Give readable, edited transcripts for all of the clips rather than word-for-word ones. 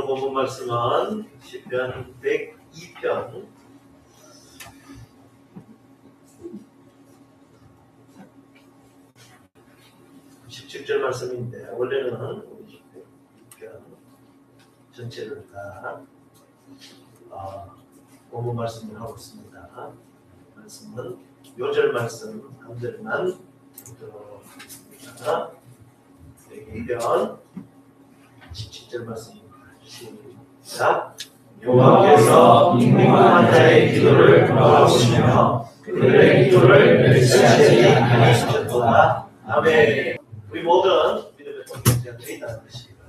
본문 말씀은 시편 102편 17절 말씀인데, 원래는 우리 102편 전체를 다 본문 말씀을 하고 있습니다. 말씀은 요절 말씀 한 절만 보도록 하겠습니다. 102편 17절 말씀입니다. 시작. 여호와께서 인공한 자의 기도를 돌아보시며 그들의 기도를 멸시하지 아니하셨도다. 아멘. 우리 모든 믿음의 공동체가 되어 있다는 것입니다.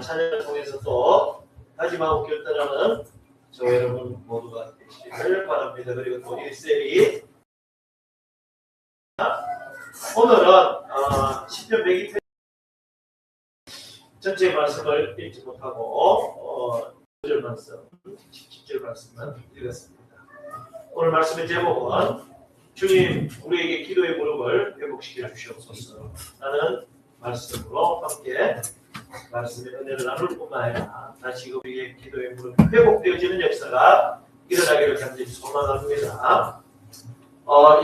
찬양을 통해서 또 다짐하고 결단하는 저 여러분 모두가 되시기를 바랍니다. 그리고 또 1세기 오늘은 시편 102편 전체 말씀을 읽지 못하고 5절 말씀, 17절 말씀만 읽었습니다. 오늘 말씀의 제목은 주님, 우리에게 기도의 무릎을 회복시켜 주시옵소서 라는 말씀으로 함께 말씀의 은혜를 나눌 뿐만 아니라 다시 우리의 기도의 무릎이 회복되어지는 역사가 일어나기를 간절히 소망합니다.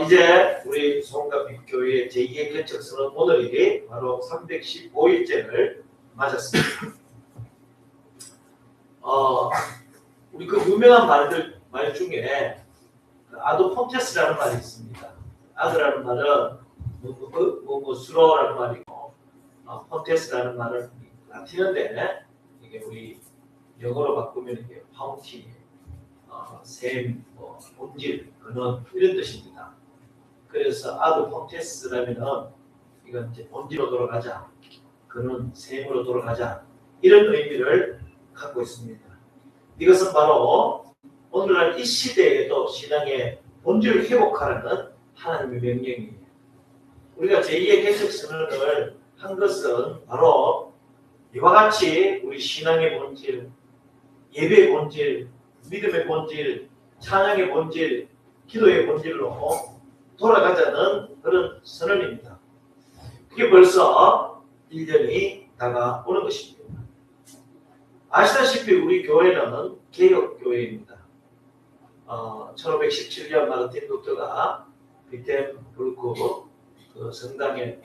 이제 우리 송가빛교회 제2의 개척선언 오늘이 바로 315일째를 맞았습니다. 우리 그 유명한 말 중에 아도 폰테스라는 말이 있습니다. 아드라는 말은 수로라는 말이고, 폰테스라는 말은 라틴어인데 이게 우리 영어로 바꾸면 이게 파운틴, 샘, 본질, 근원 이런 뜻입니다. 그래서 아도 폰테스라면은 이건 이제 본질로 돌아가자, 그는 샘으로 돌아가자 이런 의미를 갖고 있습니다. 이것은 바로 오늘날 이 시대에도 신앙의 본질을 회복하라는 하나님의 명령이에요. 우리가 제2의 개척선언을 한 것은 바로 이와 같이 우리 신앙의 본질, 예배의 본질, 믿음의 본질, 찬양의 본질, 기도의 본질로 돌아가자는 그런 선언입니다. 그게 벌써 1년이 다가오는 것입니다. 아시다시피 우리 교회는 개혁교회입니다. 1517년 마르틴 루터가 비텐부르크 그 성당에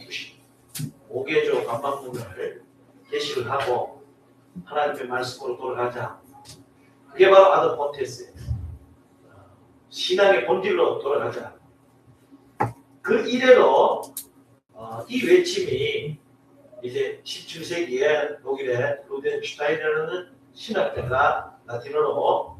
95개조 관방문을 게시를 하고 하나님의 말씀으로 돌아가자. 그게 바로 아도 폰테스예요. 신앙의 본질로 돌아가자. 그 이래로 이 외침이 이제 17세기에 독일의 루덴슈타인이라는 신학자가 라틴어로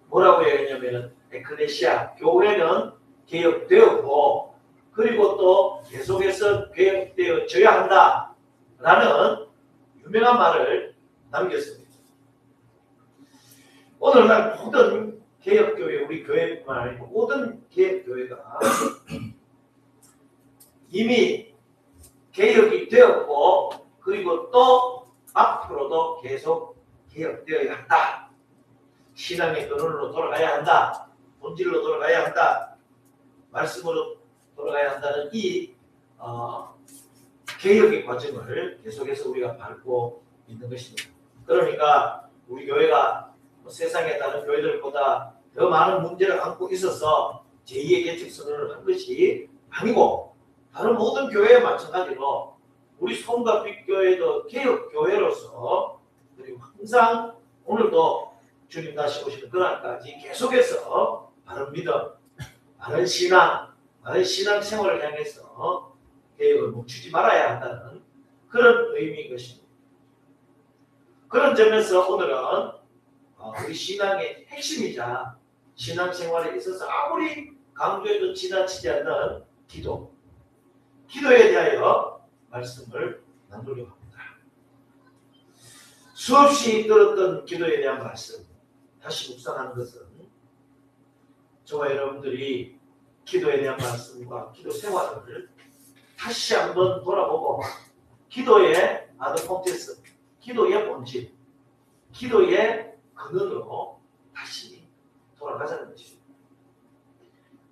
뭐라고 얘기했냐면 에클레시아, 교회는 개혁되었고 그리고 또 계속해서 개혁되어져야 한다 라는 유명한 말을 남겼습니다. 오늘날 모든 개혁교회, 우리 교회뿐만 아니고 모든 개혁교회가 이미 개혁이 되었고 그리고 또 앞으로도 계속 개혁되어야 한다. 신앙의 근원으로 돌아가야 한다. 본질로 돌아가야 한다. 말씀으로 돌아가야 한다는 이 개혁의 과정을 계속해서 우리가 밟고 있는 것입니다. 그러니까 우리 교회가 세상의 다른 교회들보다 더 많은 문제를 안고 있어서 제2의 개척선언을 한 것이 아니고 다른 모든 교회에 마찬가지로 우리 송가빛교회도 개혁교회로서 그리고 항상 오늘도 주님 다시 오시는 그날까지 계속해서 바른 믿음, 바른 신앙 생활을 향해서 개혁을 멈추지 말아야 한다는 그런 의미인 것입니다. 그런 점에서 오늘은 우리 신앙의 핵심이자 신앙생활에 있어서 아무리 강조해도 지나치지 않는 기도에 대하여 말씀을 나누려고 합니다. 수없이 들었던 기도에 대한 말씀 다시 묵상하는 것은 저와 여러분들이 기도에 대한 말씀과 기도 생활을 다시 한번 돌아보고 기도의 아드폰테스, 기도의 본질, 기도의 근원으로 다시 돌아가자는 것입니다.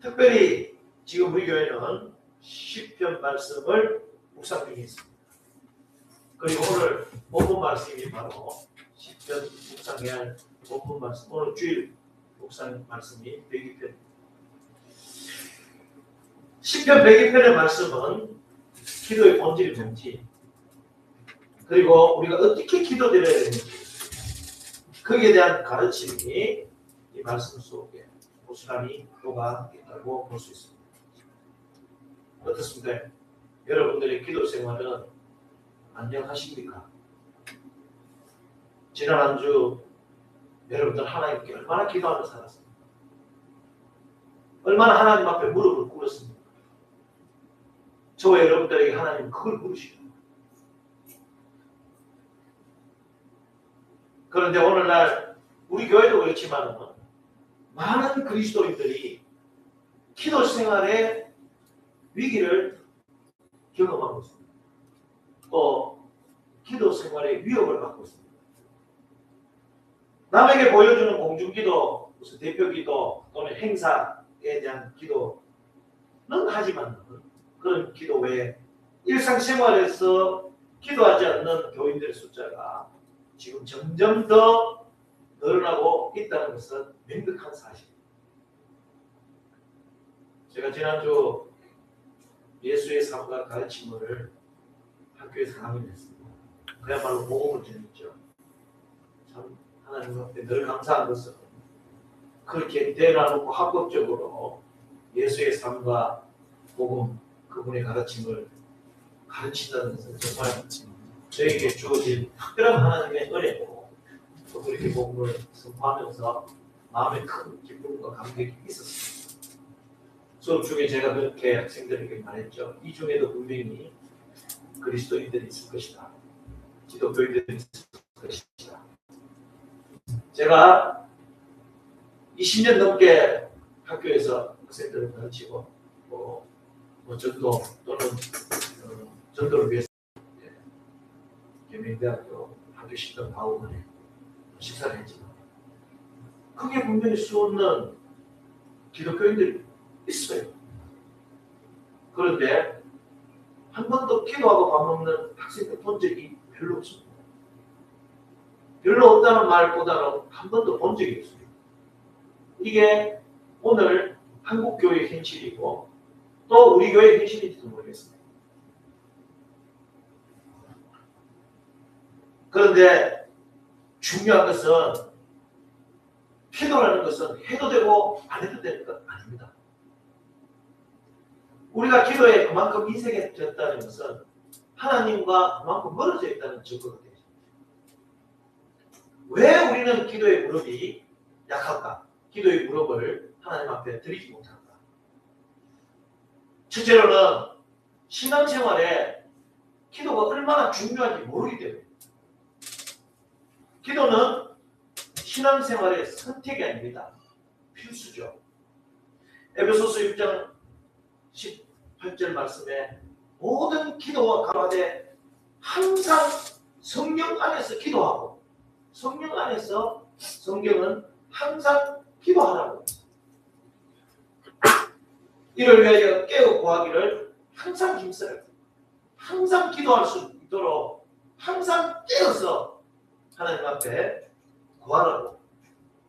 특별히 지금 우리 교회는 시편 말씀을 묵상 중에 있습니다. 그리고 오늘 본문 말씀이 바로 10편 묵상해야 할 본문 말씀, 오늘 주일 묵상 말씀이 102편. 10편 102편의 말씀은 기도의 본질이 뭔지, 그리고 우리가 어떻게 기도드려야 되는지, 거기에 대한 가르침이 이 말씀 속에 고스란히 녹아 있다고 볼 수 있습니다. 어떻습니까? 여러분들의 기도 생활은 안녕하십니까? 지난 한 주 여러분들 하나님께 얼마나 기도하며 살았습니까? 얼마나 하나님 앞에 무릎을 꿇었습니까? 저와 여러분들에게 하나님 그걸 물으시죠. 그런데 오늘날 우리 교회도 그렇지만 많은 그리스도인들이 기도 생활에 위기를 경험하고 있습니다. 또 기도 생활에 위협을 받고 있습니다. 남에게 보여주는 공중기도, 무슨 대표기도 또는 행사에 대한 기도는 하지만 그런 기도 외에 일상생활에서 기도하지 않는 교인들의 숫자가 지금 점점 더 늘어나고 있다는 것은 명백한 사실입니다. 제가 지난주 예수의 삶과 가르침을 학교에서 강의했습니다. 그야말로 복음을 전했죠. 참 하나님 앞에 늘 감사한 것은 그렇게 대나놓고 합법적으로 예수의 삶과 복음, 그분의 가르침을 가르친다는 것은 정말 저에게 주어진 특별한 하나님의 은혜고, 또 그렇게 복음을 선포하면서 마음에 큰 기쁨과 감격이 있었습니다. 수업 중에 제가 그렇게 학생들에게 말했죠. 이 중에도 분명히 그리스도인들이 있을 것이다. 기독교인들이 있을 것이다. 제가 20년 넘게 학교에서 학생들을 가르치고 전도 또는 전도를 위해서 계명대학교 학교 식당 가오문에 식사를 했지만 그게 분명히 수없는 기독교인들이 있어요. 그런데 한 번도 기도하고 밥 먹는 학생들 본 적이 별로 없습니다. 별로 없다는 말보다는 한 번도 본 적이 없습니다. 이게 오늘 한국 교회의 현실이고 또 우리 교회의 현실인지도 모르겠습니다. 그런데 중요한 것은 기도라는 것은 해도 되고 안 해도 되는 것 아닙니다. 우리가 기도에 그만큼 인색해졌다는 것은 하나님과 그만큼 멀어져 있다는 증거가 되죠. 왜 우리는 기도의 무릎이 약할까? 기도의 무릎을 하나님 앞에 드리지 못할까? 첫째로는 신앙생활에 기도가 얼마나 중요한지 모르기 때문에. 기도는 신앙생활의 선택이 아닙니다. 필수죠. 에베소서 6장 18절 말씀에 모든 기도와 간구하되 항상 성령 안에서 기도하고, 성령 안에서 성경은 항상 기도하라고. 이를 위하여 깨어 구하기를 항상 힘써라. 항상 기도할 수 있도록 항상 깨어서 하나님 앞에 구하라고,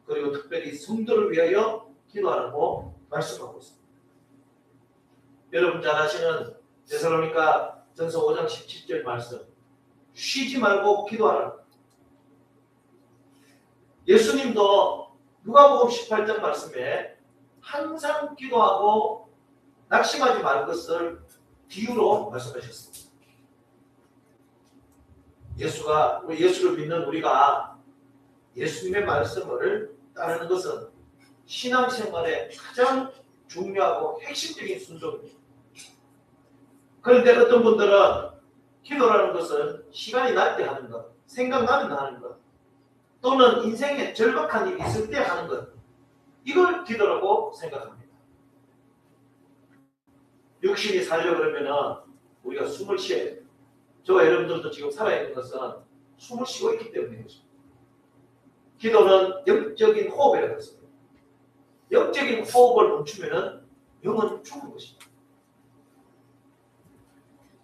그리고 특별히 성도를 위하여 기도하라고 말씀하고 있습니다. 여러분 잘 아시는 데살로니가 전서 5장 17절 말씀, 쉬지 말고 기도하라. 예수님도 누가복음 18장 말씀에 항상 기도하고 낙심하지 말 것을 비유로 말씀하셨습니다. 예수를 믿는 우리가 예수님의 말씀을 따르는 것은 신앙생활의 가장 중요하고 핵심적인 순종입니다. 그런데 어떤 분들은 기도라는 것은 시간이 날 때 하는 것, 생각나면 하는 것, 또는 인생에 절박한 일이 있을 때 하는 것, 이걸 기도라고 생각합니다. 육신이 살려 그러면은 우리가 숨을 쉬어야 돼요. 저와 여러분들도 지금 살아있는 것은 숨을 쉬고 있기 때문인 것입니다. 기도는 영적인 호흡이라고 했습니다. 영적인 호흡을 멈추면은 영은 죽는 것입니다.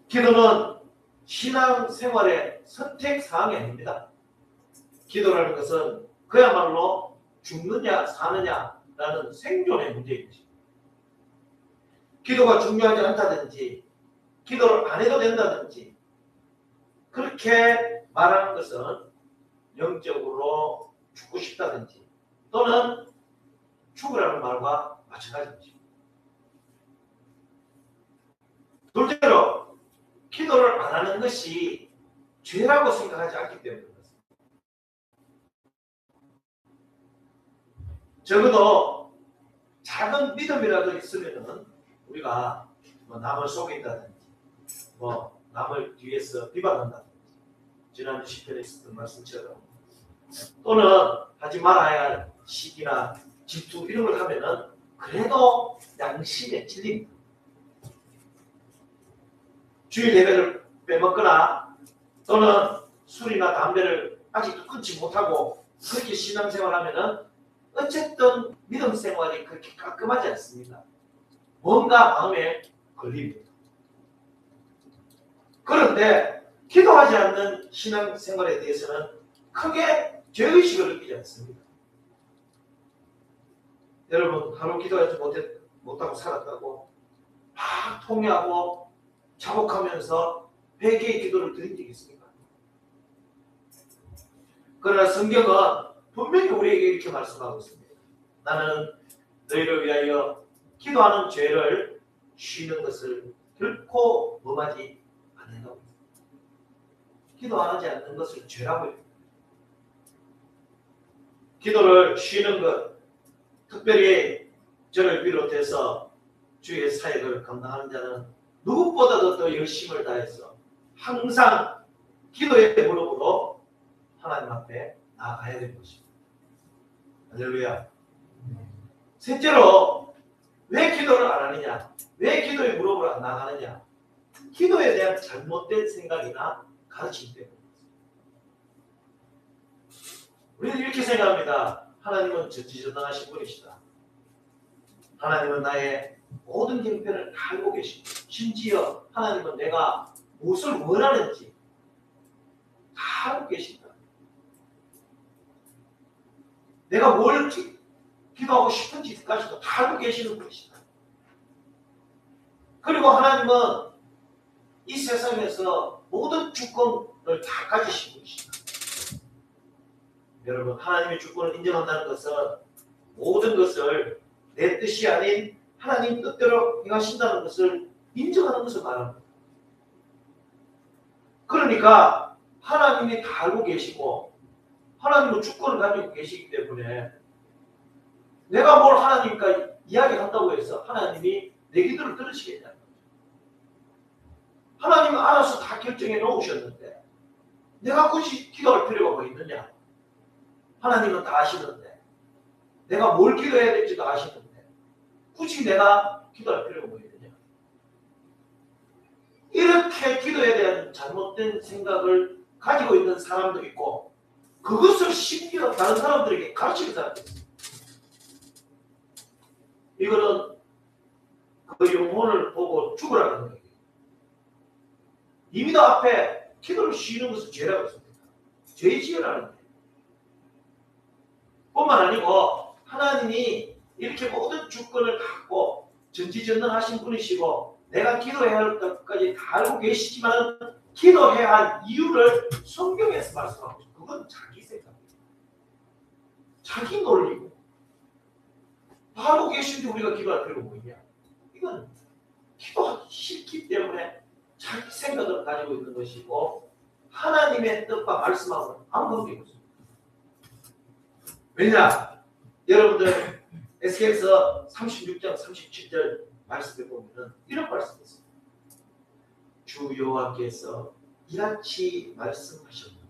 기도는 신앙생활의 선택사항이 아닙니다. 기도라는 것은 그야말로 죽느냐 사느냐라는 생존의 문제인 것입니다. 기도가 중요하지 않다든지 기도를 안 해도 된다든지 그렇게 말하는 것은 영적으로 죽고 싶다든지 또는 죽으라는 말과 마찬가지입니다. 둘째로 기도를 안 하는 것이 죄라고 생각하지 않기 때문에 그렇습니다. 적어도 작은 믿음이라도 있으면 우리가 남을 속인다든지 남을 뒤에서 비방한다든지 지난주 시편에 있었던 말씀처럼 또는 하지 말아야 할 시기나 질투 이런 걸 하면은 그래도 양심에 찔립니다. 주일 예배를 빼먹거나 또는 술이나 담배를 아직도 끊지 못하고 그렇게 신앙생활하면은 어쨌든 믿음 생활이 그렇게 깔끔하지 않습니다. 뭔가 마음에 걸립니다. 그런데 기도하지 않는 신앙생활에 대해서는 크게 죄의식을 느끼지 않습니다. 여러분 하루 기도하지 못하고 살았다고 막 통회하고 자복하면서 회개의 기도를 드린 적이 있습니까? 그러나 성경은 분명히 우리에게 이렇게 말씀하고 있습니다. 나는 너희를 위하여 기도하는 죄를 쉬는 것을 결코 범하지 않는다고 했습니다. 기도하지 않는 것을 죄라고 했습니다. 기도를 쉬는 것, 특별히 저를 비롯해서 주의 사역을 감당하는 자는 누구보다도 더 열심을 다해서 항상 기도의 무릎으로 하나님 앞에 나아가야 되는 것입니다. 할렐루야. 셋째로 왜 기도를 안 하느냐? 왜 기도의 무릎으로 안 나가느냐? 기도에 대한 잘못된 생각이나 가르침 때문입니다. 우리는 이렇게 생각합니다. 하나님은 전지전능하신 분이시다. 하나님은 나의 모든 형편을 다 알고 계시고 심지어 하나님은 내가 무엇을 원하는지 다 알고 계신다. 내가 뭘 기도하고 싶은지까지도 다 알고 계시는 분이시다. 그리고 하나님은 이 세상에서 모든 주권을 다 가지신 분이시다. 여러분 하나님의 주권을 인정한다는 것은 모든 것을 내 뜻이 아닌 하나님 뜻대로 행하신다는 것을 인정하는 것을 말합니다. 그러니까 하나님이 다 알고 계시고 하나님은 주권을 가지고 계시기 때문에 내가 뭘 하나님과 이야기한다고 해서 하나님이 내 기도를 들으시겠냐는 거죠. 하나님은 알아서 다 결정해 놓으셨는데 내가 굳이 기도할 필요가 뭐 있느냐. 하나님은 다 아시는데 내가 뭘 기도해야 될지도 아시는데 굳이 내가 기도할 필요가 뭐 있느냐. 이렇게 기도에 대한 잘못된 생각을 가지고 있는 사람도 있고 그것을 심지어 다른 사람들에게 가르치는 사람도 있습니다. 이거는 그 영혼을 보고 죽으라는 거예요. 이미 더 앞에 기도를 쉬는 것은 죄라고 했습니다. 죄 지으라는 거예요. 뿐만 아니고 하나님이 이렇게 모든 주권을 갖고 전지전능하신 분이시고 내가 기도해야 할 것까지 다 알고 계시지만 기도해야 할 이유를 성경에서 말씀하고 있어요. 그건 자기 생각이에요. 자기 논리고 다 알고 계신데 우리가 기도할 필요가 뭐 있냐. 이건 기도하기 싫기 때문에 자기 생각을 가지고 있는 것이고 하나님의 뜻과 말씀하고는 아무 관계가 없습니다. 왜냐? 여러분들 에스겔서 36장 37절 말씀에 보면은 이런 말씀이 있습니다. 주 여호와께서 이같이 말씀하셨습니다.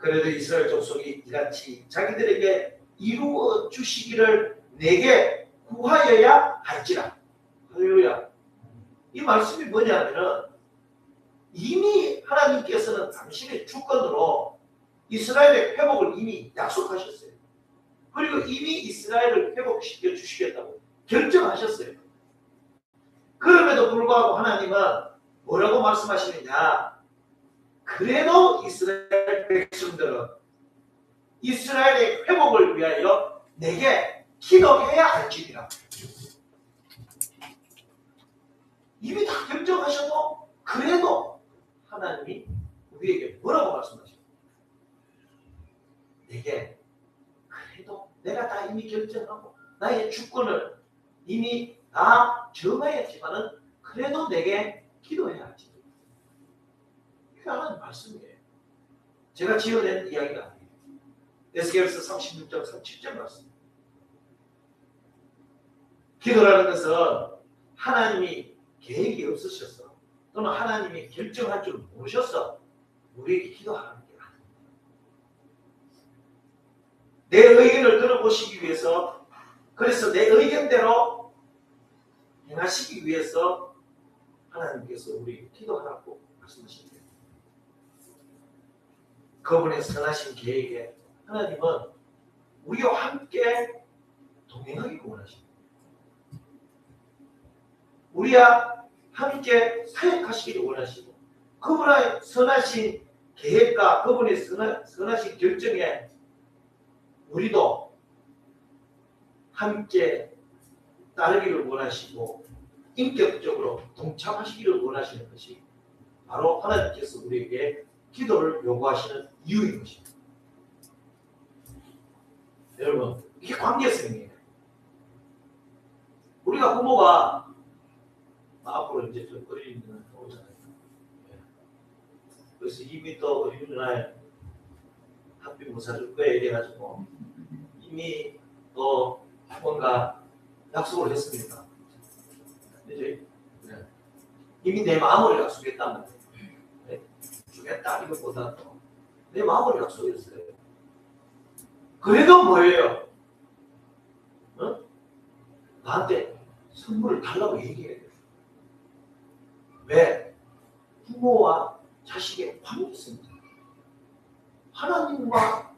그래도 이스라엘 족속이 이같이 자기들에게 이루어 주시기를 내게 구하여야 할지라. 할렐루야. 이 말씀이 뭐냐면은 이미 하나님께서는 당신의 주권으로 이스라엘의 회복을 이미 약속하셨어요. 그리고 이미 이스라엘을 회복시켜 주시겠다고 결정하셨어요. 그럼에도 불구하고 하나님은 뭐라고 말씀하시느냐? 그래도 이스라엘 백성들은 이스라엘의 회복을 위하여 내게 기도해야 할지니라. 이미 다 결정하셔도 그래도 하나님이 우리에게 뭐라고 말씀하십니까? 내게 그래도 내가 다 이미 결정하고 나의 주권을 이미 다 정하였지만은 그래도 내게 기도해야 할지. 이게 하나님 말씀이에요. 제가 지어낸 이야기가 아니에요. 에스겔서 36장 37절 말씀. 기도라는 것은 하나님이 계획이 없으셔서 또는 하나님이 결정할 줄 모르셔서 우리에게 기도하는 게 아닙니다. 내 의견을 들어보시기 위해서, 그래서 내 의견대로 행하시기 위해서 하나님께서 우리에게 기도하라고 말씀하십니다. 그분의 선하신 계획에 하나님은 우리와 함께 동행하기를 원하십니다. 우리와 함께 사역하시기를 원하시고 그분의 선하신 계획과 그분의 선하신 결정에 우리도 함께 따르기를 원하시고 인격적으로 동참하시기를 원하시는 것이 바로 하나님께서 우리에게 기도를 요구하시는 이유인 것입니다. 여러분, 이게 관계성이에요. 우리가 부모가 앞으로 이제 좀 어린이날 오잖아요. 그래서 이미 또 어린이날 학비 못 사줄 거에 이래가지고 이미 또 뭔가 약속을 했습니다. 이제 이미 내 마음을 약속했단 말이에요. 주겠다 이것보다도 내 마음을 약속했어요. 그래도 뭐예요? 나한테 선물을 달라고 얘기해야 돼요. 왜? 부모와 자식의 관계성입니다. 하나님과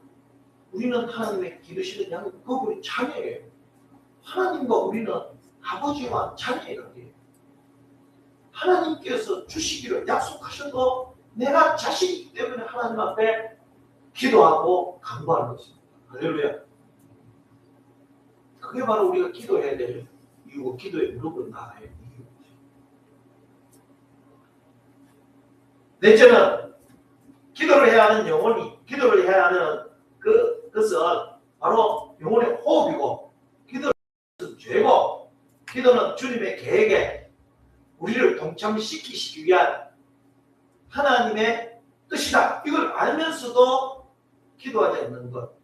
우리는 하나님의 기르시는 양, 그분이 자녀예요. 하나님과 우리는 아버지와 자녀의 관계예요. 하나님께서 주시기를 약속하셔도 내가 자식이기 때문에 하나님 앞에 기도하고 간구하는 것입니다. 할렐루야. 그게 바로 우리가 기도해야 될 이유고 기도의 무릎을 놔야 해요. 넷째는 기도를 해야 하는 영혼이, 기도를 해야 하는 그것은 바로 영혼의 호흡이고, 기도는 죄고, 기도는 주님의 계획에 우리를 동참시키시기 위한 하나님의 뜻이다. 이걸 알면서도 기도하지 않는 것.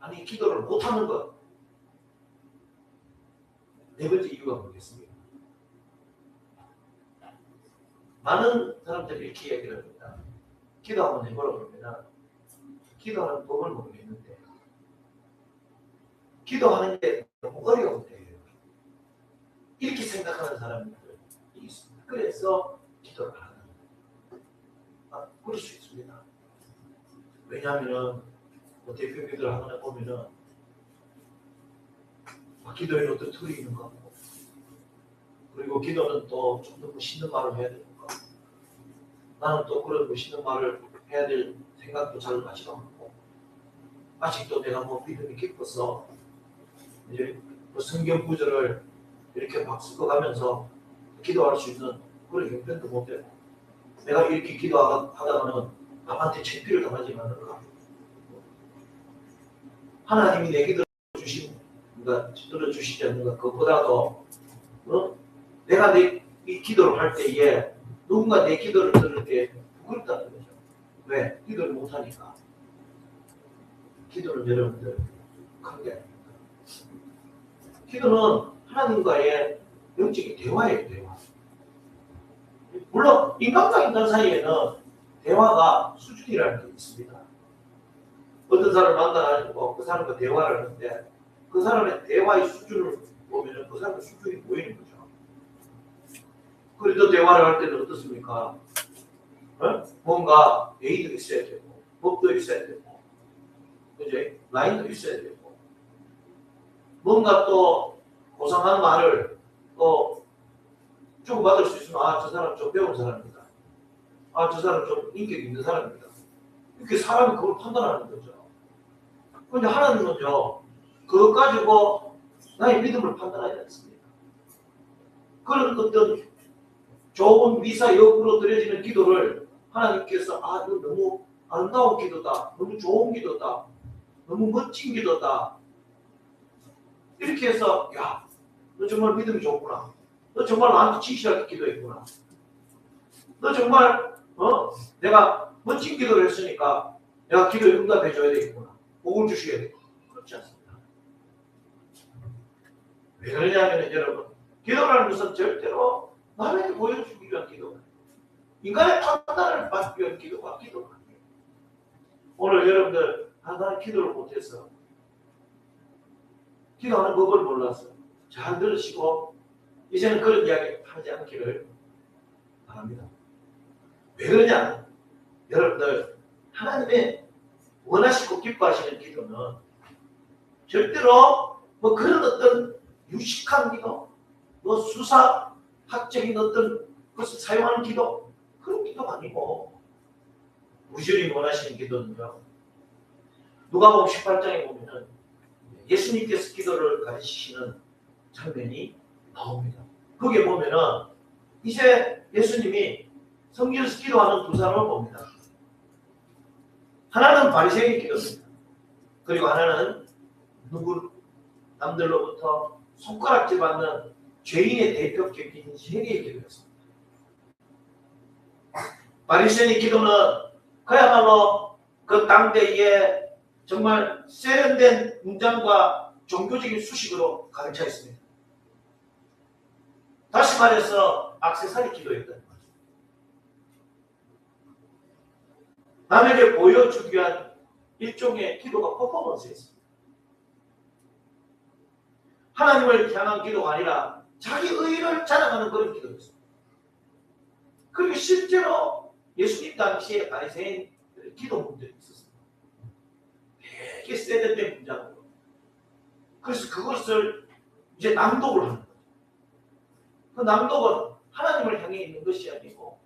아니, 기도를 못하는 것. 네 번째 이유가 뭐겠습니까? 많은 사람들이 이렇게 이야기를 합니다. 기도하면 해보라고 그러면 기도하는 법을 모르겠는데 기도하는 게 너무 어려운데 이렇게 생각하는 사람들이 있습니다. 그래서 기도를 안 합니다. 그럴 수 있습니다. 왜냐하면 대표님들 하나 보면은 기도에는 어떤 틀이 있는 것 같고, 그리고 기도는 또 좀 더 멋있는 말을 해야 되는 것 같고, 나는 또 그런 멋있는 말을 해야 될 생각도 잘 나지가 않고, 아직도 내가 뭐 믿음이 깊어서 이제 그 성경 구절을 이렇게 막 섞어가면서 기도할 수 있는 그런 형편도 못 되고, 내가 이렇게 기도하다가는 남한테 창피를 당하지 않을까. 하나님이 내 기도를 들어주시지 않는가. 그것보다도 내가 이 기도를 할 때에 누군가 내 기도를 들을 때 부끄럽다는 거죠. 왜? 기도를 못하니까. 기도는 여러분들 큰게 아닙니다. 기도는 하나님과의 영적인 대화예요. 대화. 물론 인간과 인간 사이에는 대화가 수준이라는 게 있습니다. 어떤 사람을 만나가지고 그 사람과 대화를 하는데 그 사람의 대화의 수준을 보면 그 사람의 수준이 보이는 거죠. 그래도 대화를 할 때는 어떻습니까? 뭔가 예의도 있어야 되고 법도 있어야 되고 이제 라인도 있어야 되고 뭔가 또 고상한 말을 또 주고받을 수 있으면 저 사람 좀 배운 사람이다. 아, 저 사람 좀 인격 있는 사람입니다. 이렇게 사람이 그걸 판단하는 거죠. 근데 하나님은요, 그거 가지고 나의 믿음을 판단하지 않습니다. 그런 어떤 좋은 미사 역으로 드려지는 기도를 하나님께서 아, 이거 너무 아름다운 기도다, 너무 좋은 기도다, 너무 멋진 기도다, 이렇게 해서 야, 너 정말 믿음이 좋구나, 너 정말 나한테 진실하게 기도했구나, 너 정말 내가 멋진 기도를 했으니까 내가 기도에 응답해 줘야 되겠구나, 복을 주셔야 되겠구나. 그렇지 않습니다. 왜 그러냐면 여러분, 기도라는 것은 절대로 남에게 보여주기 위한 기도가, 인간의 판단을 받기 위한 기도가 기도가 아니에요. 오늘 여러분들 나는 기도를 못해서 기도하는 법을 몰라서 잘 들으시고 이제는 그런 이야기 하지 않기를 바랍니다. 왜 그러냐? 여러분들, 하나님의 원하시고 기뻐하시는 기도는 절대로 뭐 그런 어떤 유식한 기도, 뭐 수사학적인 어떤 것을 사용하는 기도, 그런 기도가 아니고, 우리 주님 원하시는 기도는요, 누가복음 18장에 보면은 예수님께서 기도를 가르치시는 장면이 나옵니다. 거기에 보면은 이제 예수님이 성경에서 기도하는 두 사람을 봅니다. 하나는 바리새인 기도입니다. 그리고 하나는 누구 남들로부터 손가락질 받는 죄인의 대표격인 세리의 기도였습니다. 바리새인의 기도는 그야말로 그 당대에 정말 세련된 문장과 종교적인 수식으로 가득 있습니다. 다시 말해서 액세서리 기도였던 거죠. 남에게 보여주기 위한 일종의 기도가 퍼포먼스였습니다. 하나님을 향한 기도가 아니라 자기 의를 자랑하는 그런 기도였습니다. 그리고 실제로 예수님 당시에 바리새인 기도 문제가 있었습니다. 되게 세련된 문장으로. 그래서 그것을 이제 낭독을 하는 거죠. 그 낭독은 하나님을 향해 있는 것이 아니고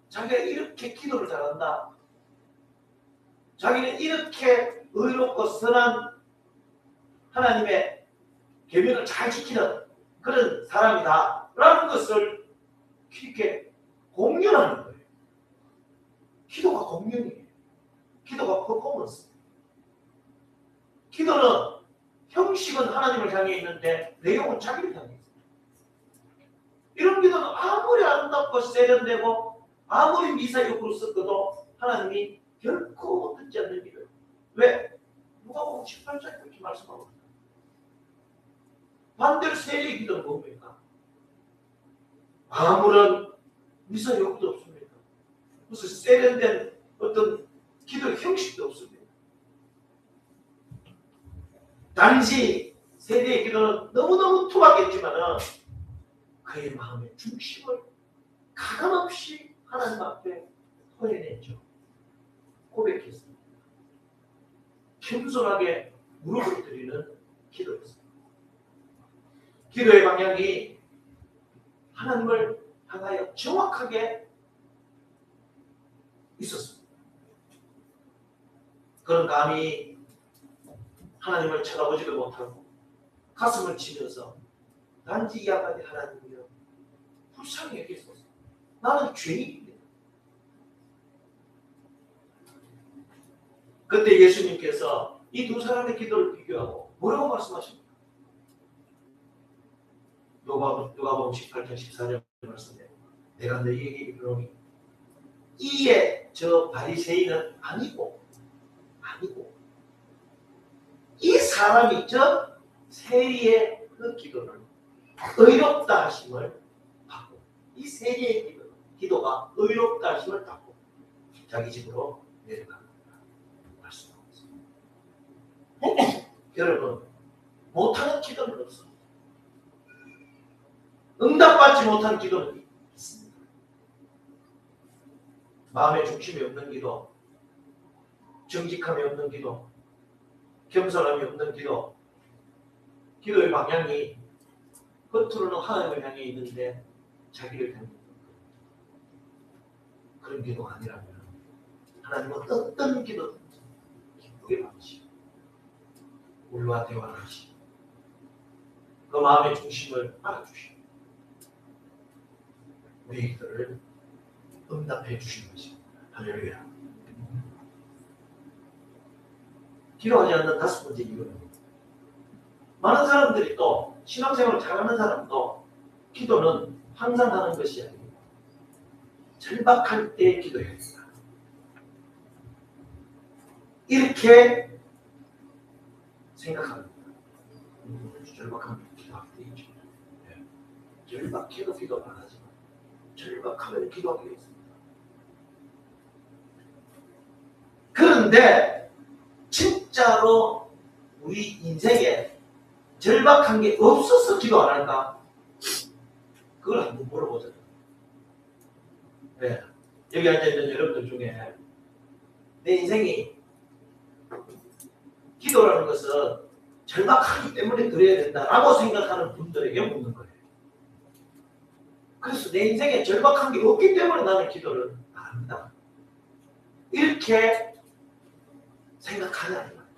자기가 이렇게 기도를 잘한다, 자기는 이렇게 의롭고 선한 하나님의 계명을 잘 지키는 그런 사람이다 라는 것을 이렇게 공연하는 거예요. 기도가 공연이에요. 기도가 퍼포먼스. 기도는 형식은 하나님을 향해 있는데 내용은 자기를 향해 있어요. 이런 기도는 아무리 아름답고 세련되고 아무리 미사역으로 섞어도 하나님이 결코 듣지 않는 기도예요. 왜? 누가복음 18장에 그렇게 말씀하고 있어요. 반대로 세리의 기도는 뭡니까? 아무런 미사역도 없습니다. 무슨 세련된 어떤 기도의 형식도 없습니다. 단지 세리의 기도는 너무너무 투박했지만은 그의 마음의 중심을 가감없이 하나님 앞에 토해냈죠. 고백했습니다. 겸손하게 무릎을 드리는 기도였습니다. 기도의 방향이 하나님을 향하여 정확하게 있었습니다. 그런 감히 하나님을 쳐다보지도 못하고 가슴을 치면서 단지 이 한마디 하나님이여 불쌍히 여기소서. 나는 죄인입니다. 그때 예수님께서 이 두 사람의 기도를 비교하고 뭐라고 말씀하십니까? 누가복음 18장 14절 말씀에 내가 너희에게 이르노니 이에 저 바리새인은 아니고 이 사람이 저 세리의 그 기도를 의롭다 하심을 받고, 이 세리의 기도가 의롭다 하심을 받고 자기 집으로 내려갑니다. 말씀하고 있습니다. 여러분, 못하는 기도는 없습니다. 응답받지 못한 기도는 있습니다. 마음의 중심이 없는 기도, 정직함이 없는 기도, 겸손함이 없는 기도, 기도의 방향이 겉으로는 하나님을 향해 있는데 자기를 향해 있는 것. 그런 기도가 아니라면 하나님은 어떤 기도든지 기쁘게 받으시고 우리와 대화를 하시고 그 마음의 중심을 알아주시고 우리의 기도를 응답해 주시는 것입니다. 할렐루야. 기도하지 않는 다섯 번째 이유는 많은 사람들이 또 신앙생활을 잘하는 사람도 기도는 항상 하는 것이 아닙니다. 절박할 때 기도해야 합니다. 이렇게 생각합니다. 절박하면 기도하게 되어 있죠. 절박해도 기도 안 하지만 절박하면 기도하게 되어 있습니다. 그런데 진짜로 우리 인생에 절박한 게 없어서 기도 안 할까? 그걸 한번 물어보자. 네. 여기 앉아있는 여러분들 중에 내 인생이 기도라는 것은 절박하기 때문에 그래야 된다라고 생각하는 분들에게 묻는 거예요. 그래서 내 인생에 절박한 게 없기 때문에 나는 기도를 안 합니다. 이렇게 생각하냐는 거예요.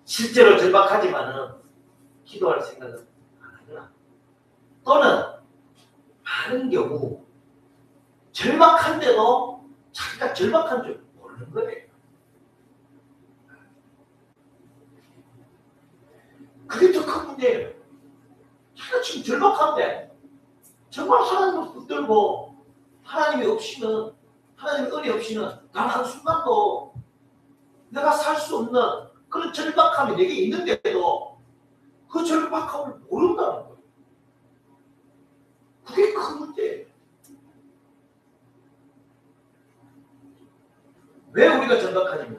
실제로 절박하지만은 기도할 생각은 안 하거나 또는 많은 경우 절박한데도 자기가 절박한 줄 모르는 거예요. 그게 더 큰 문제예요. 자기가 지금 절박한데 정말 하나님을 붙들고 하나님이 없이는 하나님의 은혜 없이는 단 한순간도 내가 살 수 없는 그런 절박함이 내게 있는데도 그 절박함을 모른다는 거예요. 그게 큰 문제예요. 왜 우리가 절박하지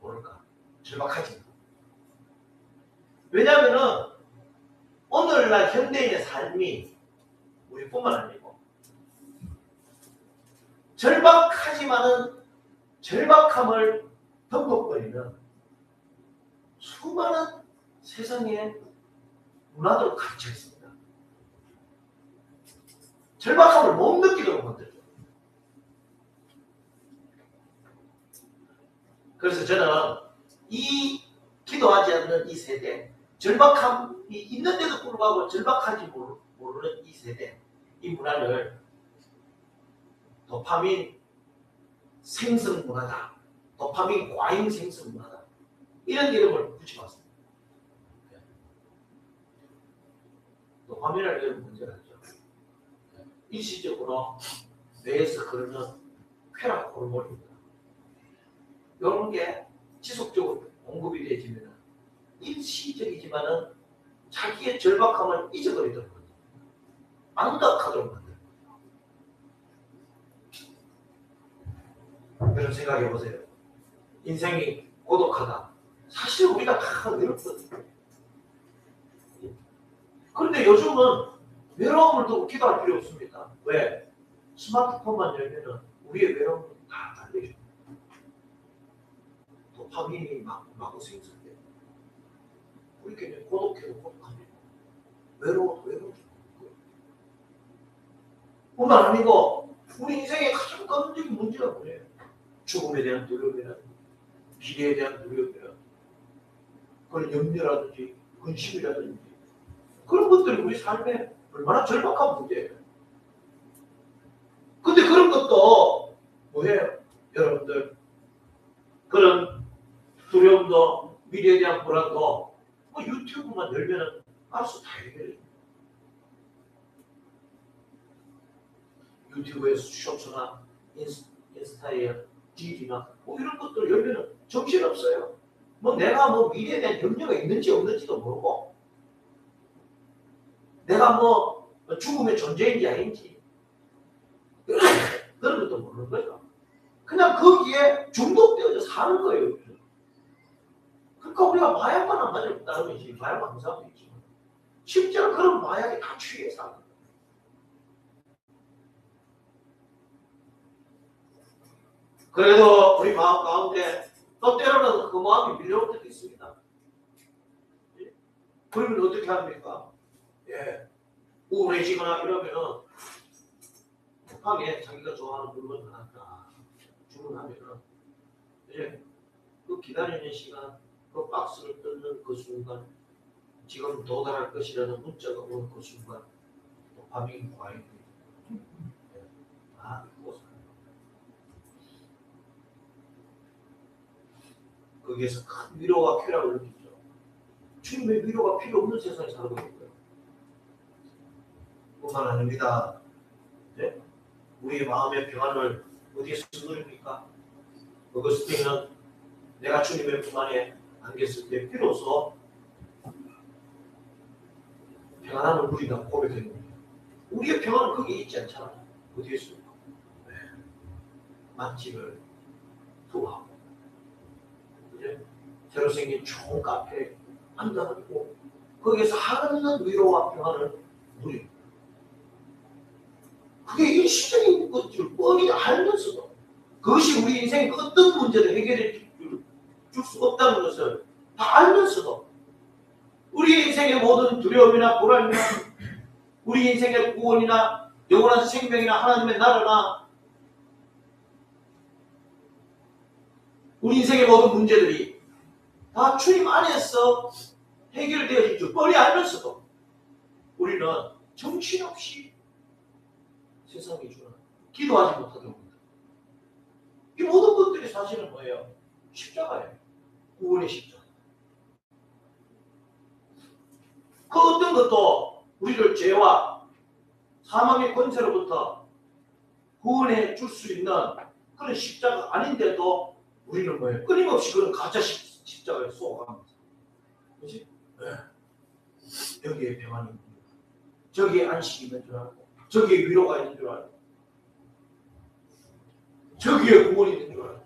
모를까? 절박하지. 왜냐하면 오늘날 현대인의 삶이 우리뿐만 아니고 절박하지만은 절박함을 덮어버리는 수많은 세상의 문화들로 갇혀 있습니다. 절박함을 못 느끼도록 만들죠. 그래서 저는 이 기도하지 않는 이 세대, 절박함이 있는데도 불구하고 절박하지 모르는 이 세대, 이 문화를 도파민 생성 문화다, 도파민 과잉 생성 문화다, 이런 이름을 붙여봤습니다. 도파민이라는 이름은 문제가 있죠. 일시적으로 뇌에서 흐르는 쾌락 호르몬입니다. 이런 게 지속적으로 공급이 되어지면 일시적이지만은 자기의 절박함을 잊어버리도록 합니다. 망각하도록 만듭니다. 여러분 생각해 보세요. 인생이 고독하다. 사실 우리가 다 외롭거든요. 그런데 요즘은 외로움을 두고 기도할 필요 없습니다. 왜? 스마트폰만 열면은 우리의 외로움을 다 알려줘요. 도파민이 마구 생성돼요. 우리 굉장히 고독해도 고독합니다. 외로워도 외로워도. 뿐만 아니고 우리 인생의 가장根本적인 문제가 뭐예요? 죽음에 대한 두려움이나 미래에 대한 두려움이나 그런 염려라든지 근심이라든지 그런 것들이 우리 삶에 얼마나 절박한 문제예요. 근데 그런 것도 뭐예요? 여러분들 그런 두려움도 미래에 대한 불안도 뭐 유튜브만 열면은 알아서 다 해결해요. 유튜브에서 쇼츠나 인스타에 딜이나 뭐 이런 것들 열면은 정신없어요. 뭐 내가 뭐 미래에 대한 염려가 있는지 없는지도 모르고 내가 뭐 죽음의 존재인지 아닌지 그런 것도 모르는 거죠. 그냥 거기에 중독되어서 사는 거예요. 그러니까 우리가 마약만 안 맞을 따르면지 마약 안 사도 있지만 실제로 그런 마약에 다 취해 사는 거예요. 그래도 우리 마음 가운데 또 때로는 그 마음이 밀려올 때도 있습니다. 그러면 어떻게 합니까? 우울해지거나 이러면은 급하게 자기가 좋아하는 물건을 갖다 주문하면은 이제 그 기다리는 시간, 그 박스를 뜯는 그 순간, 지금 도달할 것이라는 문자가 오는 그 순간, 도파민 과잉이 다 있고 거기에서 큰 위로와 쾌락을 느끼죠. 주님의 위로가 필요 없는 세상에 살고 있고요. 뿐만 아닙니다. 네? 우리의 마음의 평안을 어디에서 누립니까? 어거스틴은 내가 주님의 품 안에 안겼을 때 비로소 평안함을 누린다 고백했는 거예요. 우리의 평안은 거기에 있지 않잖아요. 어디에 있습니까? 네. 맛집을 투어하고 이제 새로 생긴 좋은 카페에 앉아가지고 거기에서 하는 위로와 평안을 누립니다. 그게 일시적인 것을 뻔히 알면서도 그것이 우리 인생의 어떤 문제를 해결해 줄 수 없다는 것을 다 알면서도 우리 인생의 모든 두려움이나 불안이나 우리 인생의 구원이나 영원한 생명이나 하나님의 나라나 우리 인생의 모든 문제들이 다 주님 안에서 해결되어질 줄 뻔히 알면서도 우리는 정신없이 세상이 주는 기도하지 못하게 합니다. 이 모든 것들이 사실은 뭐예요? 십자가예요. 구원의 십자가. 그 어떤 것도 우리를 죄와 사망의 권세로부터 구원해 줄 수 있는 그런 십자가 아닌데도 우리는 뭐예요? 끊임없이 그런 가짜 십자가에 쏘아갑니다. 그렇지? 네. 여기에 평안이 있는 줄 알고, 저기에 안식이 있는 줄 알고, 저기에 위로가 있는 줄 알고, 저기에 구원이 있는 줄 알고.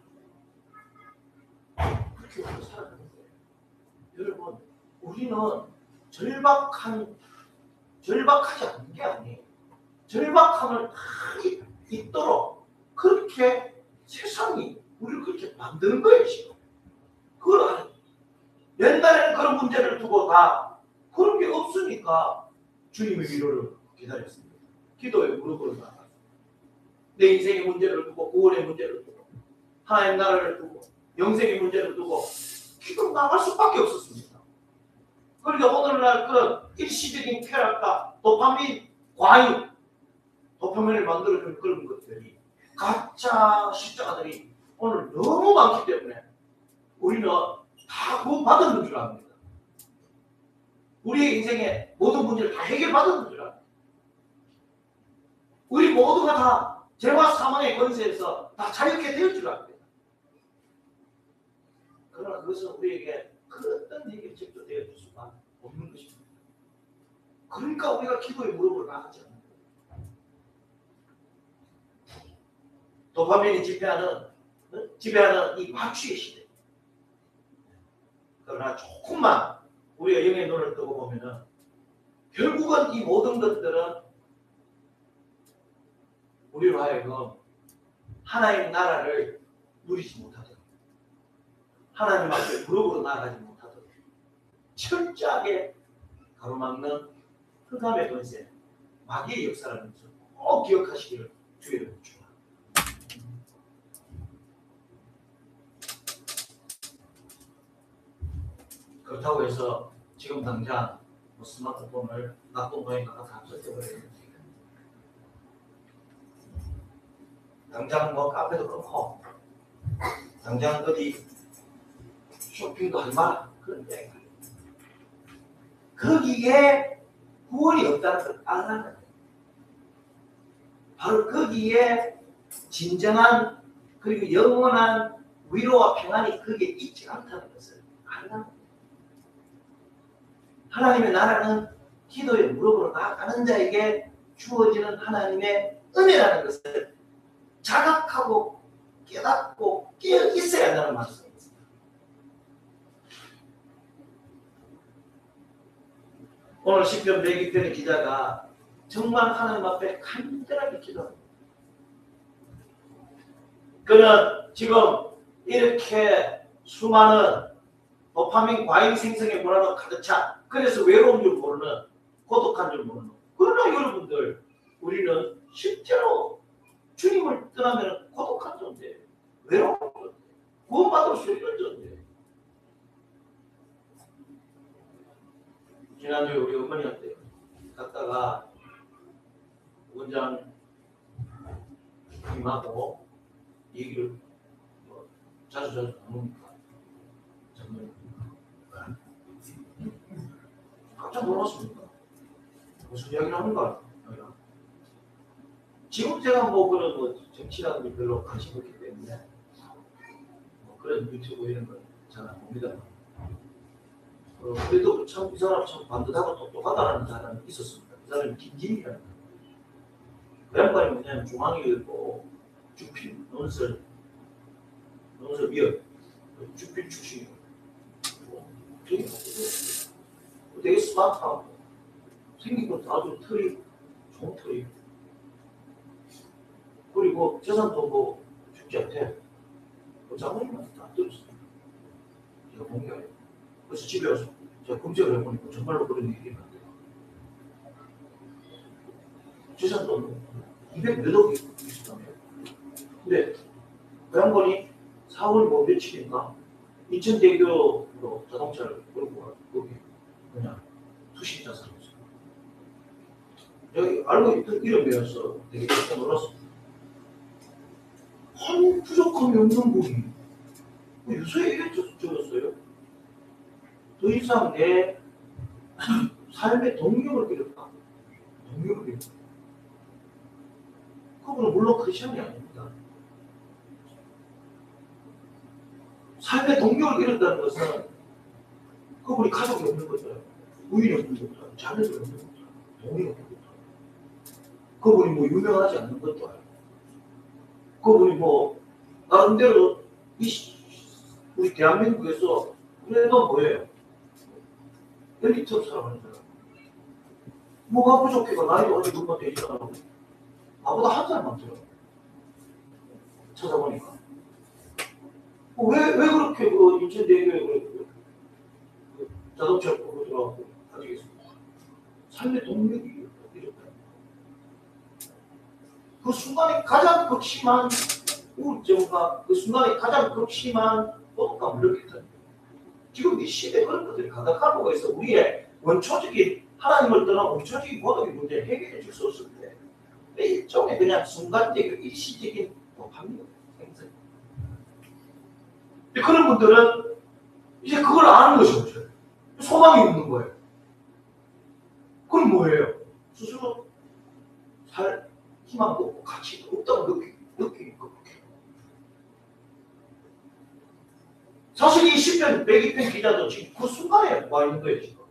그렇게 우리가 살아가는 거예요. 여러분, 우리는 절박하지 않는 게 아니에요. 절박함을 다 있도록 그렇게 세상이 우리를 그렇게 만드는 거예요, 지금. 그걸 안 해요. 옛날에는 그런 문제를 두고 다 그런 게 없으니까 주님의 위로를 기다렸습니다. 기도에 무릎을 꿇었다. 내 인생의 문제를 두고, 구원의 문제를 두고, 하나님 나라를 두고, 영생의 문제를 두고 기도 나갈 수밖에 없었습니다. 그러니까 오늘날 그런 일시적인 쾌락과 도파민 과잉, 도파민을 만들어주는 그런 것들이 가짜 십자가들이 오늘 너무 많기 때문에 우리는 다 구원받았는 줄 압니다. 우리의 인생의 모든 문제를 다 해결받았는 줄 압니다. 우리 모두가 다 죄와 사망의 권세에서 다 자유케 될 줄 압니다. 그러나 그것은 우리에게 그 어떤 해결책도 되어줄 수가 없는 것입니다. 그러니까 우리가 기도의 무릎을 꿇지 않는 거예요. 도파민이 지배하는 이 마취의 시대. 그러나 조금만 우리가 영의 눈을 뜨고 보면은 결국은 이 모든 것들은 우리로 하여금 하나님의 나라를 누리지 못하도록, 하나님 앞에 무릎으로 나아가지 못하도록 철저하게 가로막는 흑암의 권세, 마귀의 역사라는 것을 꼭 기억하시기를 주의를 줍니다. 그렇다고 해서 지금 당장 스마트폰을 나쁜 노예가 다 뺏겨버려요. 당장 카페도 끊고 당장 어디 쇼핑도 하지 마라. 그런 얘기가 거기에 구원이 없다는 걸 알아야 돼요. 바로 거기에 진정한 그리고 영원한 위로와 평안이 거기에 있지 않다는 것을 알아야 돼요. 하나님의 나라는 기도의 무릎으로 나아가는 자에게 주어지는 하나님의 은혜라는 것을 자각하고 깨닫고 깨어 있어야 한다는 말씀입니다. 오늘 시편 102편의 기자가 정말 하나님 앞에 간절하게 기도합니다. 그는 지금 이렇게 수많은 도파민 과잉 생성의 문화로 가득 차, 그래서 외로운 줄 모르는 고독한 줄 모르는. 그러나 여러분들 우리는 실제로 주님을 떠나면 고독한 존재, 외로운 존재, 구원받을 수 있는 존재. 지난주에 우리 어머니한테 갔다가 원장님하고 얘기를 자주 나누니까 정말 깜짝 놀랐습니다. 무슨 이야기를 하는가? 지금 제가 뭐 그런 정치라든지 별로 관심 없기 때문에 뭐 그런 유튜브 이런 걸 잘 안 봅니다. 그래도 참 이 사람 참 반듯하고 똑똑하다는 사람이 있었습니다. 그 사람이 김진이라는 거예요. 그 양반이 뭐냐면 중앙에 있고 주필 논설 위원 주필 출신이고 되게 스마트하고 생긴 것도 아주 털이 좋은 털이 그리고 재산도 뭐 죽지 않대. 그 장모님한테 다 들었어요. 제가 공개해요. 그래서 집에 와서 제가 검색을 해보니까 정말로 그런 얘기가 안 돼요. 재산도 200몇억이 있었다며. 근데 그 양반이 4월 뭐 며칠인가 인천대교로 자동차를 끌고 거기 그냥 투신자 살았어요. 여기 알고 있던 이름이어서 되게 깜짝 놀랐습니다. 한 부족함이 없는 분이 유서에 적었어요. 더 이상 내 삶의 동력을 잃었다. 동력을 잃었다. 그분은 물론 크리스천이 아닙니다. 삶의 동력을 잃었다는 것은 그분이 가족이 없는 거죠. 부인이 없는 것도 자녀들이 없는 것도 돈이 없는 것도 그분이 뭐 유명하지 않는 것도 아니고 그분이 뭐 나름대로 우리 대한민국에서 그래도 뭐예요? 엘리트로 살아가는 사람. 뭐가 부족해가 나이도 아직 얼마 되지 않고 나보다 한 살 많더라고. 찾아보니까 왜 그렇게 그 인천대교에 자동차 끌고 들어가고 가지겠습니까? 삶의 동력이 이렇다. 그 순간에 가장 극심한 우울증과 그 순간에 가장 극심한 고독감을 느꼈다. 지금 이 시대에 그런 것들이 가득하고 해서 우리의 원초적인 하나님을 떠난 원초적인 고독의 문제를 해결해 줄 수 없을 때 일종의 그냥 순간적인 일시적인 도파민 생성. 그런 분들은 이제 그걸 아는 것이 없어요. 소망이 없는 거예요. 그럼 뭐예요? 스스로 살 희망도 없고 가치도 없다고 느끼는 거예요. 사실 이 시편 102편 기자도 지금 그 순간에 와 있는 거예요. 지금.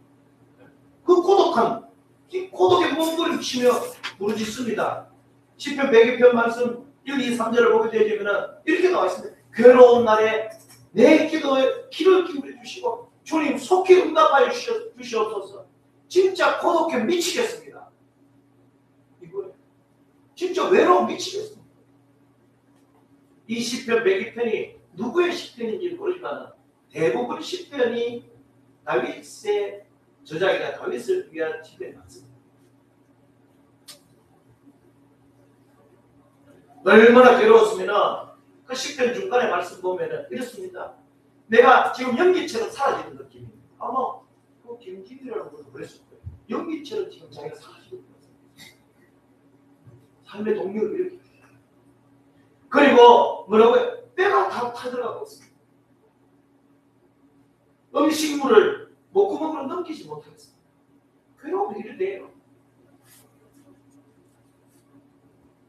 그 고독한 이 고독의 몸부림치며 부르짖습니다. 시편 102편 말씀 1, 2, 3절을 보게 되면 이렇게 나와 있습니다. 괴로운 날에 내 기도에 귀를 기울여 주시고 주님 속히 응답하여 주시옵소서. 진짜 고독해 미치겠습니다. 이거예요. 진짜 외로움 미치겠습니다. 이 시편 102편이 누구의 시편인지 모르지만 대부분 시편이 다윗의 저자이나 다윗을 위한 시편이 많습니다. 얼마나 괴로웠으면 그 시편 중간에 말씀 보면 이렇습니다. 내가 지금 연기처럼 사라지는 느낌입니다. 아마 그 김진이라는 분도 그랬을 거예요. 연기처럼 지금 자기가 사라지고 있는 거예요. 삶의 동력을 이렇게. 그리고 뭐라고요? 때가 다 타들어가고 있습니다. 음식물을 목구멍으로 넘기지 못하겠습니다. 괴로움이 이래 돼요.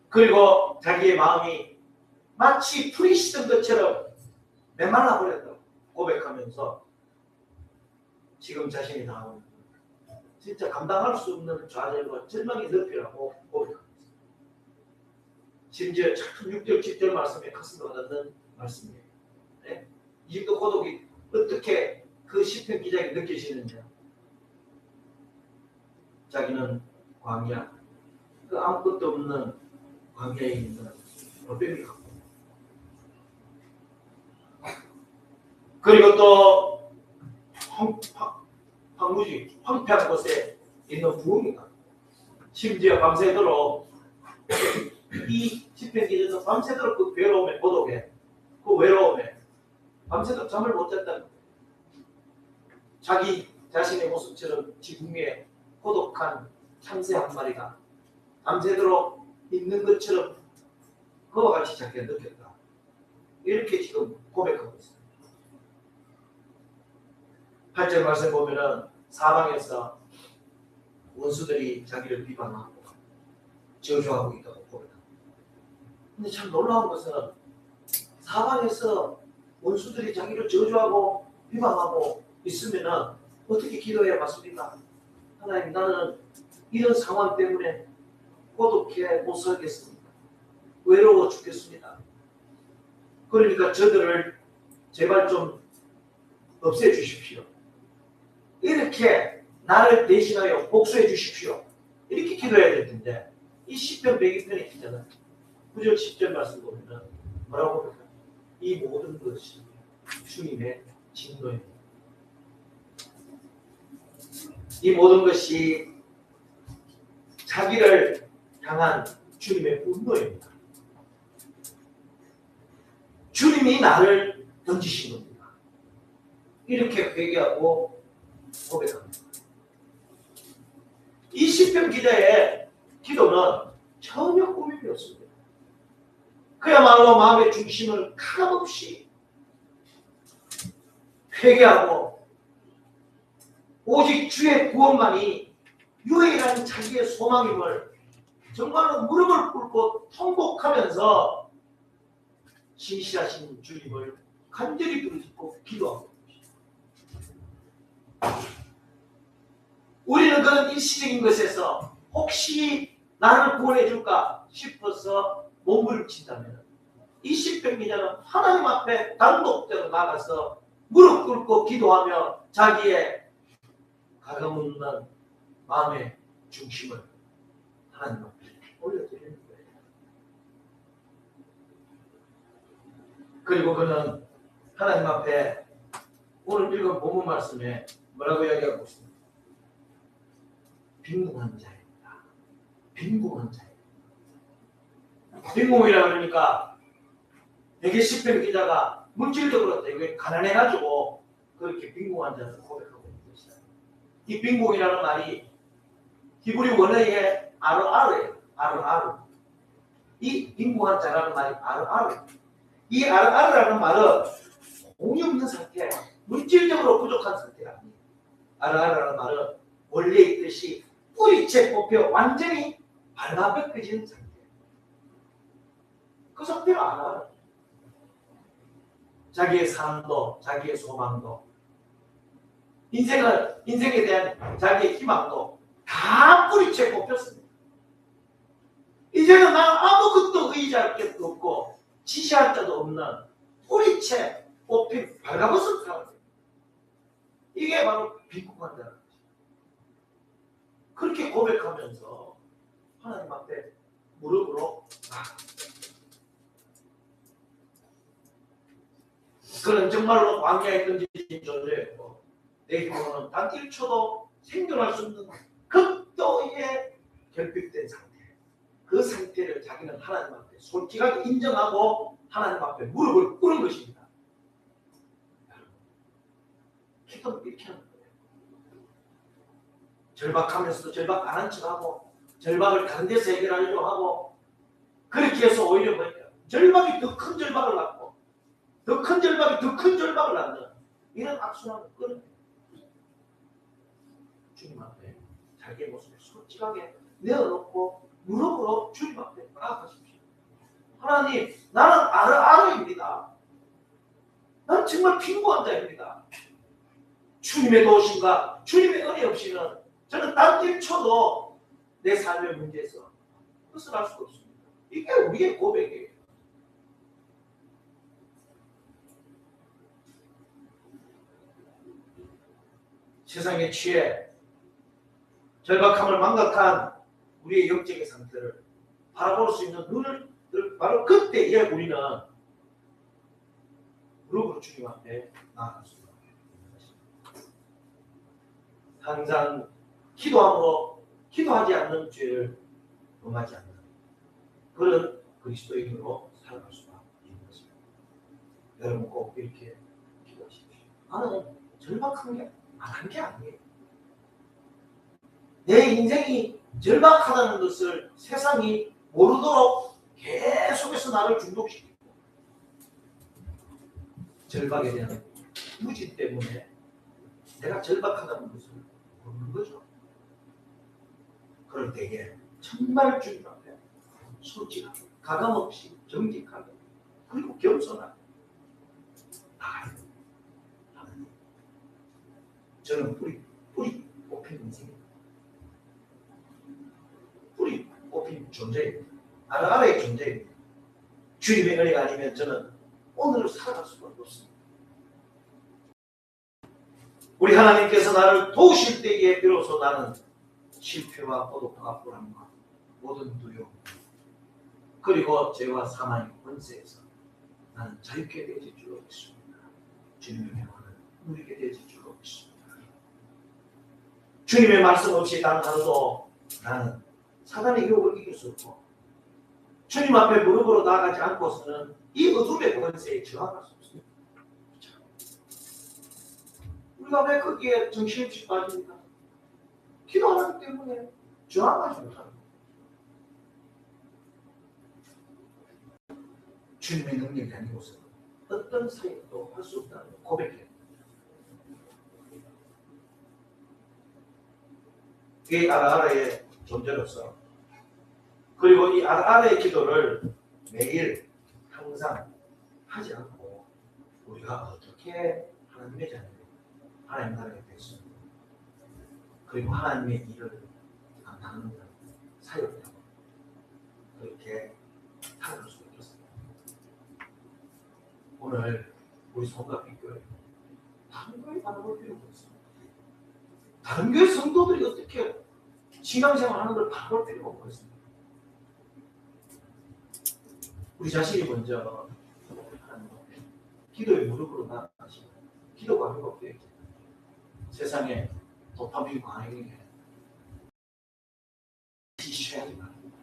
그리고 자기의 마음이 마치 풀이 시든 것처럼 메말라 버렸다고 고백하면서 지금 자신이 당하는 진짜 감당할 수 없는 좌절과 절망의 늪이라고 고백합니다. 심지어 참 6절, 7절 말씀에 가슴을 와닿는 말씀이에요. 네? 이 정도 고독이 어떻게 그 시편 기자에게 느껴지느냐. 자기는 광야, 그 아무것도 없는 광야에 있는 돌멩이 같고 그리고 또 황무지, 황폐한 곳에 있는 부흥이다. 심지어 밤새도록 이 집행 기준은 밤새도록 그 괴로움에 고독해, 그 외로움에 밤새도록 잠을 못 잤다는 거예요. 자기 자신의 모습처럼 지붕 위에 고독한 참새 한 마리가 밤새도록 있는 것처럼 그와 같이 자기가 느꼈다. 이렇게 지금 고백하고 있어요. 8절 말씀 보면은 사방에서 원수들이 자기를 비방하고 저주하고 있다고 고백합니다. 근데 참 놀라운 것은 사방에서 원수들이 자기를 저주하고 비방하고 있으면은 어떻게 기도해야 맞습니까? 하나님, 나는 이런 상황 때문에 고독해 못 살겠습니다. 외로워 죽겠습니다. 그러니까 저들을 제발 좀 없애 주십시오. 이렇게 나를 대신하여 복수해 주십시오. 이렇게 기도해야 될 텐데 이 시편 102편의 기자는 9절 10절 말씀 보면 뭐라고 합니까? 이 모든 것이 주님의 진노입니다. 이 모든 것이 자기를 향한 주님의 분노입니다. 주님이 나를 던지신 겁니다. 이렇게 회개하고 고백합니다. 이 시편 기자의 기도는 전혀 꾸밈이 없습니다. 그야말로 마음의 중심을 가감없이 회개하고 오직 주의 구원만이 유일한 자기의 소망임을 정말로 무릎을 꿇고 통곡하면서 신실하신 주님을 간절히 부르짖고 기도하고 있습니다. 우리는 그런 일시적인 것에서 혹시 나를 구원해 줄까 싶어서 몸부림친다면 이 시편 기자는 하나님 앞에 단독적으로 나가서 무릎 꿇고 기도하며 자기의 가감없는 마음의 중심을 하나님 앞에 올려드리는 거예요. 그리고 그는 하나님 앞에 오늘 읽은 본문 말씀에 뭐라고 이야기하고 있습니다. 빈궁한 자입니다. 빈궁한 자입니다. 빈궁이라고 그러니까 되게 시편 기자가 물질적으로 되게 가난해가지고 그렇게 빈궁한 자를 고백하고 있는 것이다. 이 빈궁이라는 말이 히브리 원어의 아르아르예요. 아르아르. 이 빈궁한 자라는 말이 아르아르. 이 아르아르라는 말은 공이 없는 상태, 물질적으로 부족한 상태가 아니에요. 아르아르라는 말은 원래 있듯이 뿌리채 뽑혀 완전히 발가벗겨진 상태. 그 상태가 아르아르. 자기의 삶도, 자기의 소망도, 인생에 대한 자기의 희망도 다 뿌리채 뽑혔습니다. 이제는 난 아무것도 의지할 게 없고 지시할 자도 없는 뿌리채 뽑힌 발가벗은 사람. 이게 바로 빈궁한다는 거죠. 그렇게 고백하면서 하나님 앞에 무릎으로 나아갑니다. 그는 정말로 광야에 던지진 존재였고 내 힘으로는 단 1초도 생존할 수 없는 극도의 결핍된 상태. 그 상태를 자기는 하나님 앞에 솔직하게 인정하고 하나님 앞에 무릎을 꿇은 것입니다. 기도는 이렇게 하는 거예요. 절박하면서도 절박 안 한 척하고 절박을 다른 데서 해결하려고 하고 그렇게 해서 오히려 뭐니까 절박이 더 큰 절박을 낳고 더 큰 절박이 더 큰 절박을 낳는 이런 악순환을 끊어요. 주님 앞에 자기의 모습을 솔직하게 내어놓고 무릎으로 주님 앞에 나아가십시오. 하나님, 나는 아르아르입니다. 나는 정말 빈곤한 자입니다. 주님의 도우심과 주님의 은혜 없이는 저는 단 1초도 내 삶의 문제에서 벗어날 수가 없습니다. 이게 우리의 고백이에요. 세상에 취해 절박함을 망각한 우리의 영적인 상태를 바라볼 수 있는 눈을 바로 그때에 우리는 무릎으로 주님 앞에 나아갈 수 있습니다. 항상 기도함으로 기도하지 않는 죄를 범하지 않는 그런 그리스도인으로 살아갈 수가 있는 것입니다. 여러분 꼭 이렇게 기도하십시오. 나는 절박한 게 안 게 아니에요. 내 인생이 절박하다는 것을 세상이 모르도록 계속해서 나를 중독시키고 절박에 대한 무지 때문에 내가 절박하다는 것을 모르는 거죠. 그럴 때에 정말 주님 앞에 솔직하게 가감없이 정직하게 그리고 겸손하게 나가야 됩니다. 저는 뿌리 뽑힌 인생입니다. 뿌리 뽑힌 존재입니다. 아라의 존재입니다. 주님의 은혜가 아니면 저는 오늘을 살아갈 수가 없습니다. 우리 하나님께서 나를 도우실 때에 비로소 나는 실패와 고독과 불안과 모든 두려움 그리고 죄와 사망의 권세에서 나는 자유케 되어질 줄로 믿습니다. 주님의 평안을 누리게 되어질 줄로 믿습니다. 주님의 말씀 없이 단 하루도 나는 사단의 유혹을 이길 수 없고 주님 앞에 무릎으로 나아가지 않고서는 이 어둠의 권세에 저항할 수 없습니다. 우리가 왜 거기에 정신없이 빠집니까? 기도 안 하기 때문에 저항하지 못합니다. 주님의 능력이 아니고서 어떤 사역도 할 수 없다는 고백해요. 이 아라의 존재로서 그리고 이 아라의 기도를 매일 항상 하지 않고 우리가 어떻게 하나님의 자녀 하나님 나라의 백성 그리고 하나님의 일을 감당하는 사역이라고 그렇게 살아갈 수 있겠습니다. 오늘 우리 성가비교회 다른 교회 바라볼 필요가 없습니다. 다른 교회 성도들이 어떻게 신앙생활 하는 걸 바라볼 필요가 없습니다. 우리 자신이 먼저 기도의 무릎으로 나아가시고 기도가 회복되게 세상에 도파민 광행에 지셔야지 말입니다.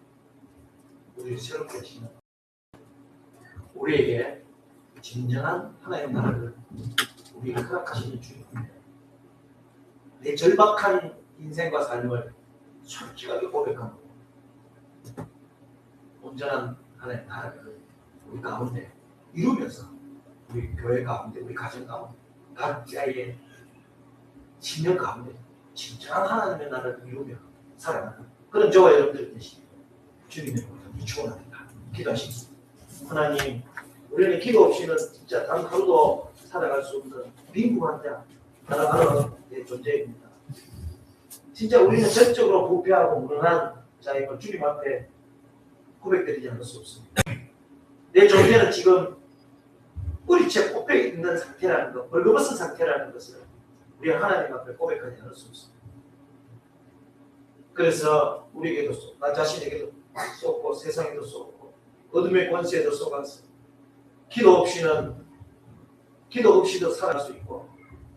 우리를 새롭게 하시는 우리에게 진정한 하나의 나라를 우리를 허락하시는 주님입니다. 내 절박한 인생과 삶을 솔직하게 고백하고 온전한 하나의 나라를 우리 가운데 이루면서 우리 교회 가운데 우리 가정 가운데 각자의 신념 가운데 진정한 하나님의 나라를 이루며 살아가는 그런 저와 여러분들 되시길 주님의 이름으로 축원합니다. 기도하시겠습니다. 하나님, 우리는 기도 없이는 진짜 단 하루도 살아갈 수 없는 빈궁한 자, 나라가는 존재입니다. 진짜 우리는 전적으로 부패하고 무능한 자임을 주님 앞에 고백드리지 않을 수 없습니다. 내 존재는 지금 뿌리채 꼽혀 있는 상태라는 것, 벌거벗은 상태라는 것을 우리가 하나님 앞에 고백하지 않을 수 없습니다. 그래서 우리에게도 쏟고, 나 자신에게도 쏟고, 세상에도 쏟고, 어둠의 권세에도 쏟아서 기도 없이도 살아갈 수 있고,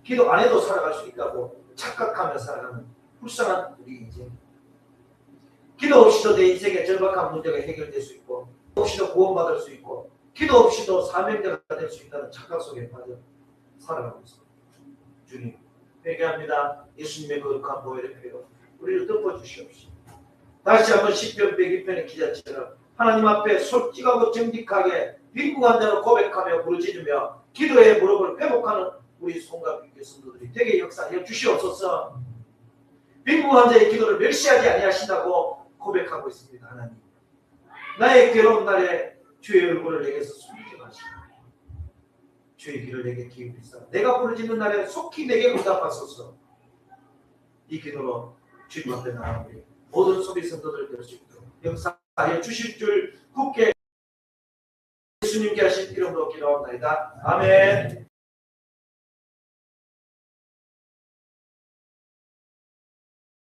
기도 안 해도 살아갈 수 있다고 착각하며 살아가는 불쌍한 우리 인생. 기도 없이도 내 인생의 절박한 문제가 해결될 수 있고, 기도 없이도 구원받을 수 있고, 기도 없이도 사명자가 될 수 있다는 착각 속에 빠져 살아가고 있습니다. 주님, 회개합니다. 예수님의 거룩한 보혈의 피로 우리를 덮어주시옵시고 다시 한번 시편 102편의 기자처럼 하나님 앞에 솔직하고 정직하게 빈궁한 자로 고백하며 부르짖으며 기도의 무릎을 회복하는 우리 송가비교 성도들이 되게 역사하여 주시옵소서. 빈궁한 자의 기도를 멸시하지 아니하신다고 고백하고 있습니다. 하나님, 나의 괴로운 날에 주의 얼굴을 내게서 숨기지 마시고 주의 길을 내게 기울이사 내가 부르짖는 날에 속히 내게 응답하소서. 이 기도로 주님 앞에 나아오니 모든 소비 성도들 될 수 있도록 역사하여 주실 줄 굳게 예수님께 하신 이름으로 기도합니다. 아멘.